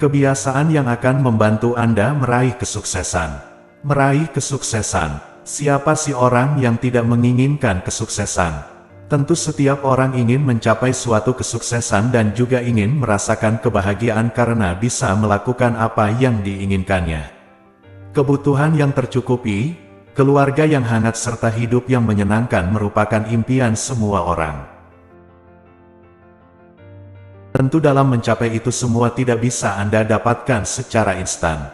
kebiasaan yang akan membantu Anda meraih kesuksesan. Meraih kesuksesan. Siapa sih orang yang tidak menginginkan kesuksesan? Tentu setiap orang ingin mencapai suatu kesuksesan dan juga ingin merasakan kebahagiaan karena bisa melakukan apa yang diinginkannya. Kebutuhan yang tercukupi, keluarga yang hangat serta hidup yang menyenangkan merupakan impian semua orang. Tentu dalam mencapai itu semua tidak bisa Anda dapatkan secara instan.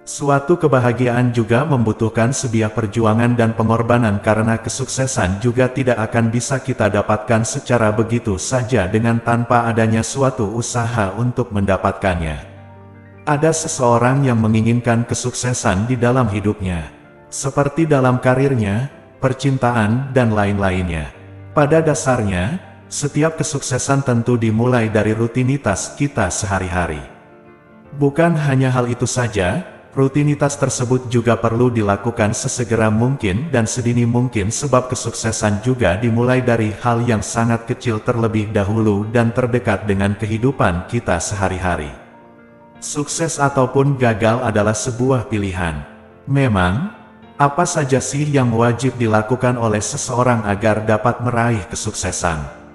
Suatu kebahagiaan juga membutuhkan sebuah perjuangan dan pengorbanan karena kesuksesan juga tidak akan bisa kita dapatkan secara begitu saja dengan tanpa adanya suatu usaha untuk mendapatkannya. Ada seseorang yang menginginkan kesuksesan di dalam hidupnya, seperti dalam karirnya, percintaan, dan lain-lainnya. Pada dasarnya, setiap kesuksesan tentu dimulai dari rutinitas kita sehari-hari. Bukan hanya hal itu saja, rutinitas tersebut juga perlu dilakukan sesegera mungkin dan sedini mungkin sebab kesuksesan juga dimulai dari hal yang sangat kecil terlebih dahulu dan terdekat dengan kehidupan kita sehari-hari. Sukses ataupun gagal adalah sebuah pilihan. Memang, apa saja sih yang wajib dilakukan oleh seseorang agar dapat meraih kesuksesan?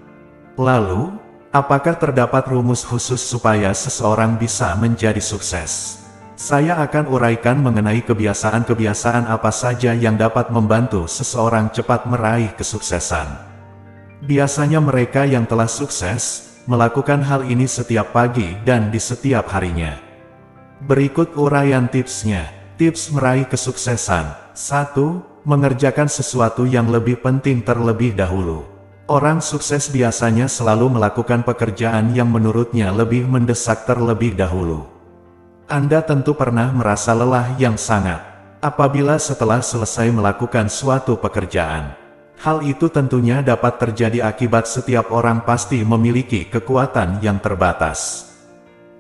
Lalu, apakah terdapat rumus khusus supaya seseorang bisa menjadi sukses? Saya akan uraikan mengenai kebiasaan-kebiasaan apa saja yang dapat membantu seseorang cepat meraih kesuksesan. Biasanya mereka yang telah sukses, melakukan hal ini setiap pagi dan di setiap harinya. Berikut uraian tipsnya. Tips meraih kesuksesan. 1. Mengerjakan sesuatu yang lebih penting terlebih dahulu. Orang sukses biasanya selalu melakukan pekerjaan yang menurutnya lebih mendesak terlebih dahulu. Anda tentu pernah merasa lelah yang sangat apabila setelah selesai melakukan suatu pekerjaan. Hal itu tentunya dapat terjadi akibat setiap orang pasti memiliki kekuatan yang terbatas.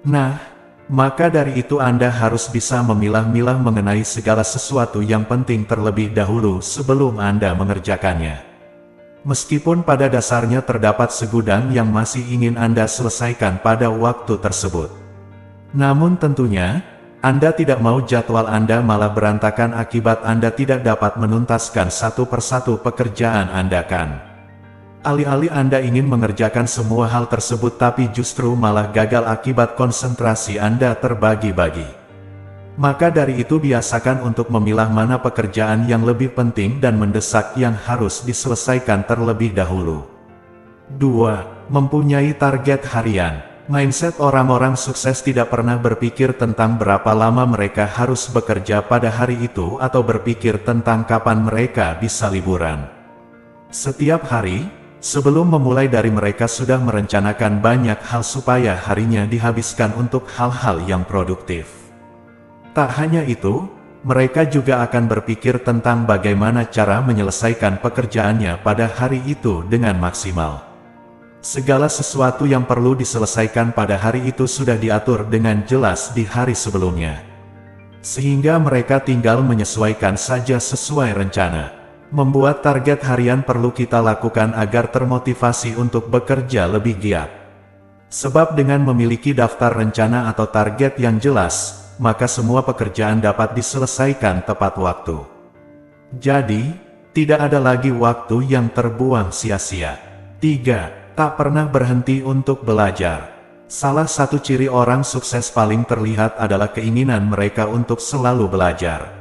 Nah, maka dari itu Anda harus bisa memilah-milah mengenai segala sesuatu yang penting terlebih dahulu sebelum Anda mengerjakannya. Meskipun pada dasarnya terdapat segudang yang masih ingin Anda selesaikan pada waktu tersebut. Namun tentunya, Anda tidak mau jadwal Anda malah berantakan akibat Anda tidak dapat menuntaskan satu persatu pekerjaan Anda kan. Alih-alih Anda ingin mengerjakan semua hal tersebut tapi justru malah gagal akibat konsentrasi Anda terbagi-bagi. Maka dari itu biasakan untuk memilah mana pekerjaan yang lebih penting dan mendesak yang harus diselesaikan terlebih dahulu. 2. Mempunyai target harian. Mindset orang-orang sukses tidak pernah berpikir tentang berapa lama mereka harus bekerja pada hari itu atau berpikir tentang kapan mereka bisa liburan. Setiap hari, sebelum memulai dari mereka sudah merencanakan banyak hal supaya harinya dihabiskan untuk hal-hal yang produktif. Tak hanya itu, mereka juga akan berpikir tentang bagaimana cara menyelesaikan pekerjaannya pada hari itu dengan maksimal. Segala sesuatu yang perlu diselesaikan pada hari itu sudah diatur dengan jelas di hari sebelumnya. Sehingga mereka tinggal menyesuaikan saja sesuai rencana. Membuat target harian perlu kita lakukan agar termotivasi untuk bekerja lebih giat. Sebab dengan memiliki daftar rencana atau target yang jelas, maka semua pekerjaan dapat diselesaikan tepat waktu. Jadi, tidak ada lagi waktu yang terbuang sia-sia. 3. Tak pernah berhenti untuk belajar. Salah satu ciri orang sukses paling terlihat adalah keinginan mereka untuk selalu belajar.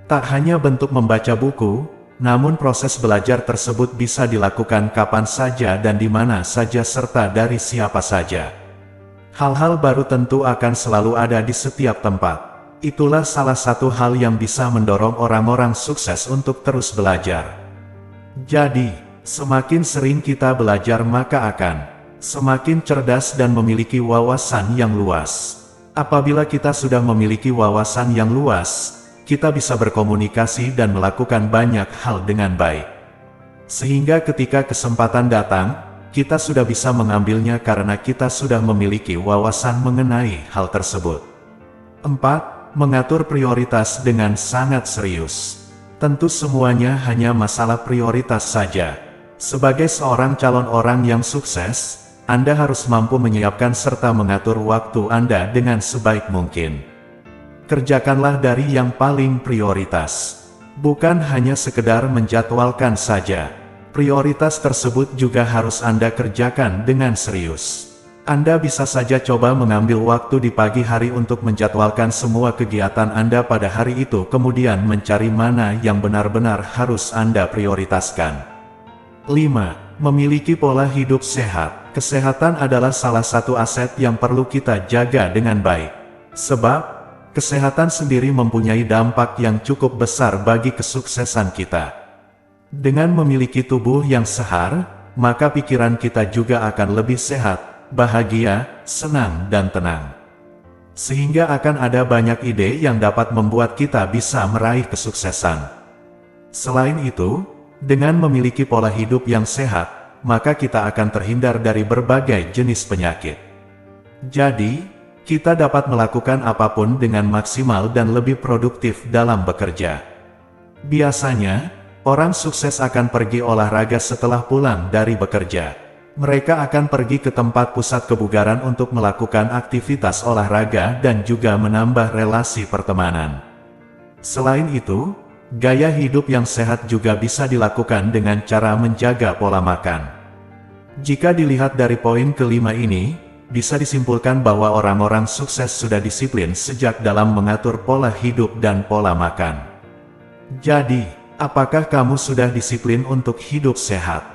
Tak hanya bentuk membaca buku, namun proses belajar tersebut bisa dilakukan kapan saja dan di mana saja serta dari siapa saja. Hal-hal baru tentu akan selalu ada di setiap tempat. Itulah salah satu hal yang bisa mendorong orang-orang sukses untuk terus belajar. Jadi, semakin sering kita belajar maka akan semakin cerdas dan memiliki wawasan yang luas. Apabila kita sudah memiliki wawasan yang luas, kita bisa berkomunikasi dan melakukan banyak hal dengan baik. Sehingga ketika kesempatan datang, kita sudah bisa mengambilnya karena kita sudah memiliki wawasan mengenai hal tersebut. 4. Mengatur prioritas dengan sangat serius. Tentu semuanya hanya masalah prioritas saja. Sebagai seorang calon orang yang sukses, Anda harus mampu menyiapkan serta mengatur waktu Anda dengan sebaik mungkin. Kerjakanlah dari yang paling prioritas. Bukan hanya sekedar menjadwalkan saja. Prioritas tersebut juga harus Anda kerjakan dengan serius. Anda bisa saja coba mengambil waktu di pagi hari untuk menjadwalkan semua kegiatan Anda pada hari itu, kemudian mencari mana yang benar-benar harus Anda prioritaskan. 5. Memiliki pola hidup sehat. Kesehatan adalah salah satu aset yang perlu kita jaga dengan baik. Sebab, kesehatan sendiri mempunyai dampak yang cukup besar bagi kesuksesan kita. Dengan memiliki tubuh yang sehat, maka pikiran kita juga akan lebih sehat, bahagia, senang dan tenang. Sehingga akan ada banyak ide yang dapat membuat kita bisa meraih kesuksesan. Selain itu, dengan memiliki pola hidup yang sehat, maka kita akan terhindar dari berbagai jenis penyakit. Jadi, kita dapat melakukan apapun dengan maksimal dan lebih produktif dalam bekerja. Biasanya, orang sukses akan pergi olahraga setelah pulang dari bekerja. Mereka akan pergi ke tempat pusat kebugaran untuk melakukan aktivitas olahraga dan juga menambah relasi pertemanan. Selain itu, gaya hidup yang sehat juga bisa dilakukan dengan cara menjaga pola makan. Jika dilihat dari poin kelima ini, bisa disimpulkan bahwa orang-orang sukses sudah disiplin sejak dalam mengatur pola hidup dan pola makan. Jadi, apakah kamu sudah disiplin untuk hidup sehat?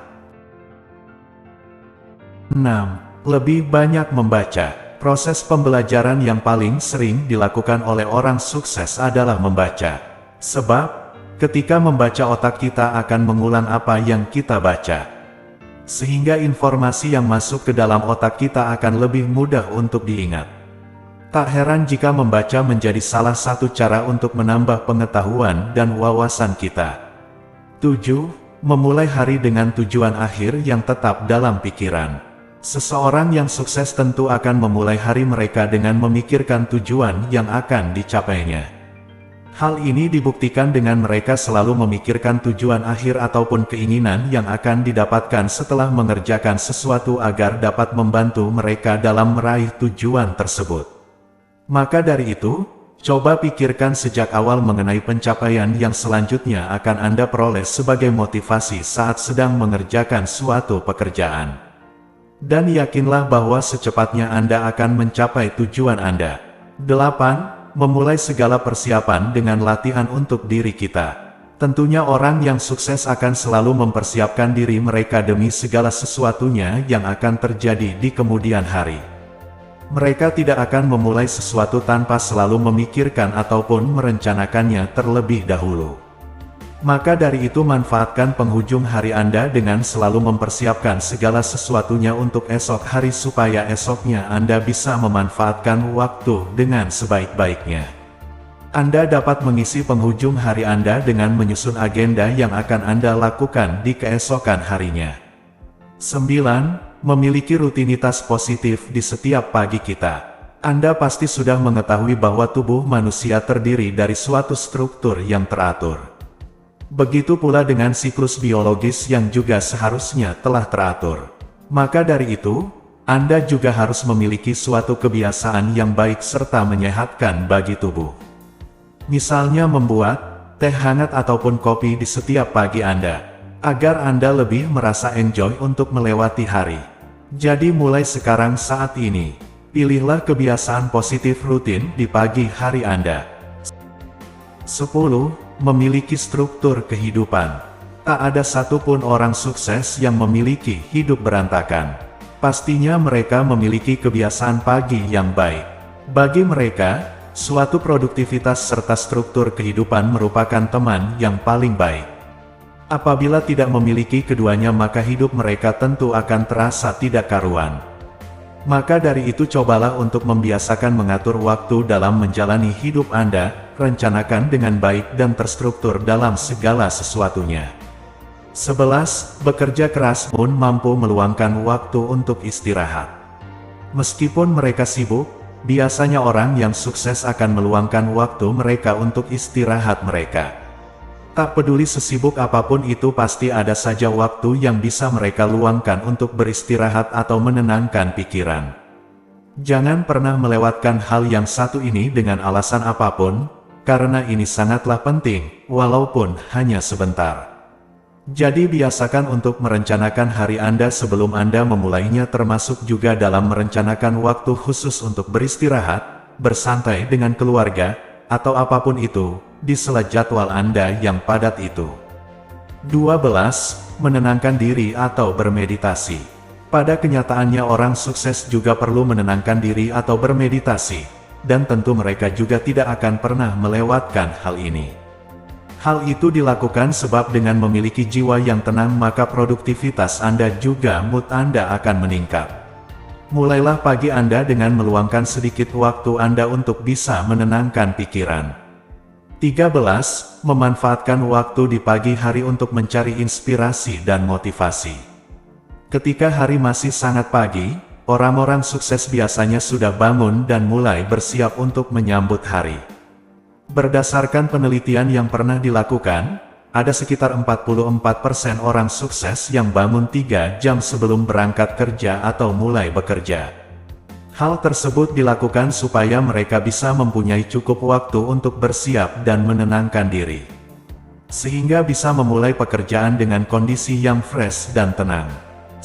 6. Lebih banyak membaca. Proses pembelajaran yang paling sering dilakukan oleh orang sukses adalah membaca. Sebab, ketika membaca otak kita akan mengulang apa yang kita baca. Sehingga informasi yang masuk ke dalam otak kita akan lebih mudah untuk diingat. Tak heran jika membaca menjadi salah satu cara untuk menambah pengetahuan dan wawasan kita. 7. Memulai hari dengan tujuan akhir yang tetap dalam pikiran. Seseorang yang sukses tentu akan memulai hari mereka dengan memikirkan tujuan yang akan dicapainya. Hal ini dibuktikan dengan mereka selalu memikirkan tujuan akhir ataupun keinginan yang akan didapatkan setelah mengerjakan sesuatu agar dapat membantu mereka dalam meraih tujuan tersebut. Maka dari itu, coba pikirkan sejak awal mengenai pencapaian yang selanjutnya akan Anda peroleh sebagai motivasi saat sedang mengerjakan suatu pekerjaan. Dan yakinlah bahwa secepatnya Anda akan mencapai tujuan Anda. 8. Memulai segala persiapan dengan latihan untuk diri kita. Tentunya orang yang sukses akan selalu mempersiapkan diri mereka demi segala sesuatunya yang akan terjadi di kemudian hari. Mereka tidak akan memulai sesuatu tanpa selalu memikirkan ataupun merencanakannya terlebih dahulu. Maka dari itu manfaatkan penghujung hari Anda dengan selalu mempersiapkan segala sesuatunya untuk esok hari supaya esoknya Anda bisa memanfaatkan waktu dengan sebaik-baiknya. Anda dapat mengisi penghujung hari Anda dengan menyusun agenda yang akan Anda lakukan di keesokan harinya. 9. Memiliki rutinitas positif di setiap pagi kita. Anda pasti sudah mengetahui bahwa tubuh manusia terdiri dari suatu struktur yang teratur. Begitu pula dengan siklus biologis yang juga seharusnya telah teratur. Maka dari itu, Anda juga harus memiliki suatu kebiasaan yang baik serta menyehatkan bagi tubuh. Misalnya membuat teh hangat ataupun kopi di setiap pagi Anda, agar Anda lebih merasa enjoy untuk melewati hari. Jadi mulai sekarang saat ini, pilihlah kebiasaan positif rutin di pagi hari Anda. 10. Memiliki struktur kehidupan. Tak ada satupun orang sukses yang memiliki hidup berantakan. Pastinya mereka memiliki kebiasaan pagi yang baik. Bagi mereka, suatu produktivitas serta struktur kehidupan merupakan teman yang paling baik. Apabila tidak memiliki keduanya maka hidup mereka tentu akan terasa tidak karuan. Maka dari itu cobalah untuk membiasakan mengatur waktu dalam menjalani hidup Anda, rencanakan dengan baik dan terstruktur dalam segala sesuatunya. 11. Bekerja keras pun mampu meluangkan waktu untuk istirahat. Meskipun mereka sibuk, biasanya orang yang sukses akan meluangkan waktu mereka untuk istirahat mereka. Tak peduli sesibuk apapun itu, pasti ada saja waktu yang bisa mereka luangkan untuk beristirahat atau menenangkan pikiran. Jangan pernah melewatkan hal yang satu ini dengan alasan apapun, karena ini sangatlah penting, walaupun hanya sebentar. Jadi biasakan untuk merencanakan hari Anda sebelum Anda memulainya, termasuk juga dalam merencanakan waktu khusus untuk beristirahat, bersantai dengan keluarga, atau apapun itu, di sela jadwal Anda yang padat itu. 12. Menenangkan diri atau bermeditasi. Pada kenyataannya orang sukses juga perlu menenangkan diri atau bermeditasi, dan tentu mereka juga tidak akan pernah melewatkan hal ini. Hal itu dilakukan sebab dengan memiliki jiwa yang tenang maka produktivitas Anda juga mood Anda akan meningkat. Mulailah pagi Anda dengan meluangkan sedikit waktu Anda untuk bisa menenangkan pikiran. 13. Memanfaatkan waktu di pagi hari untuk mencari inspirasi dan motivasi. Ketika hari masih sangat pagi, orang-orang sukses biasanya sudah bangun dan mulai bersiap untuk menyambut hari. Berdasarkan penelitian yang pernah dilakukan, ada sekitar 44% orang sukses yang bangun 3 jam sebelum berangkat kerja atau mulai bekerja. Hal tersebut dilakukan supaya mereka bisa mempunyai cukup waktu untuk bersiap dan menenangkan diri, sehingga bisa memulai pekerjaan dengan kondisi yang fresh dan tenang.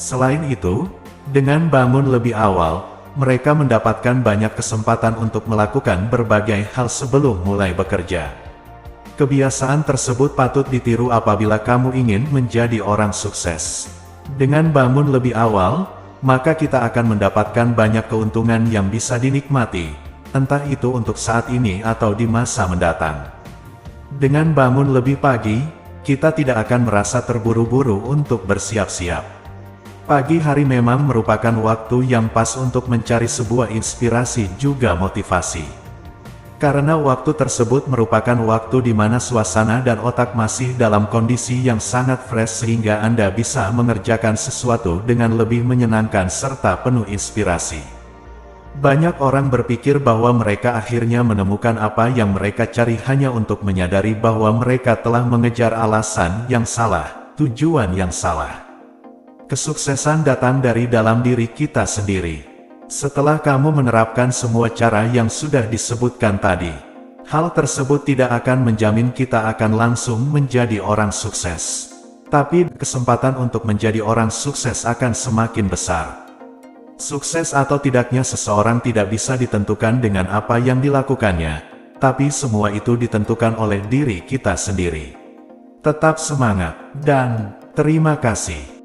Selain itu, dengan bangun lebih awal, mereka mendapatkan banyak kesempatan untuk melakukan berbagai hal sebelum mulai bekerja. Kebiasaan tersebut patut ditiru apabila kamu ingin menjadi orang sukses. Dengan bangun lebih awal, maka kita akan mendapatkan banyak keuntungan yang bisa dinikmati, entah itu untuk saat ini atau di masa mendatang. Dengan bangun lebih pagi, kita tidak akan merasa terburu-buru untuk bersiap-siap. Pagi hari memang merupakan waktu yang pas untuk mencari sebuah inspirasi juga motivasi. Karena waktu tersebut merupakan waktu di mana suasana dan otak masih dalam kondisi yang sangat fresh sehingga Anda bisa mengerjakan sesuatu dengan lebih menyenangkan serta penuh inspirasi. Banyak orang berpikir bahwa mereka akhirnya menemukan apa yang mereka cari hanya untuk menyadari bahwa mereka telah mengejar alasan yang salah, tujuan yang salah. Kesuksesan datang dari dalam diri kita sendiri. Setelah kamu menerapkan semua cara yang sudah disebutkan tadi, hal tersebut tidak akan menjamin kita akan langsung menjadi orang sukses. Tapi kesempatan untuk menjadi orang sukses akan semakin besar. Sukses atau tidaknya seseorang tidak bisa ditentukan dengan apa yang dilakukannya, tapi semua itu ditentukan oleh diri kita sendiri. Tetap semangat, dan terima kasih.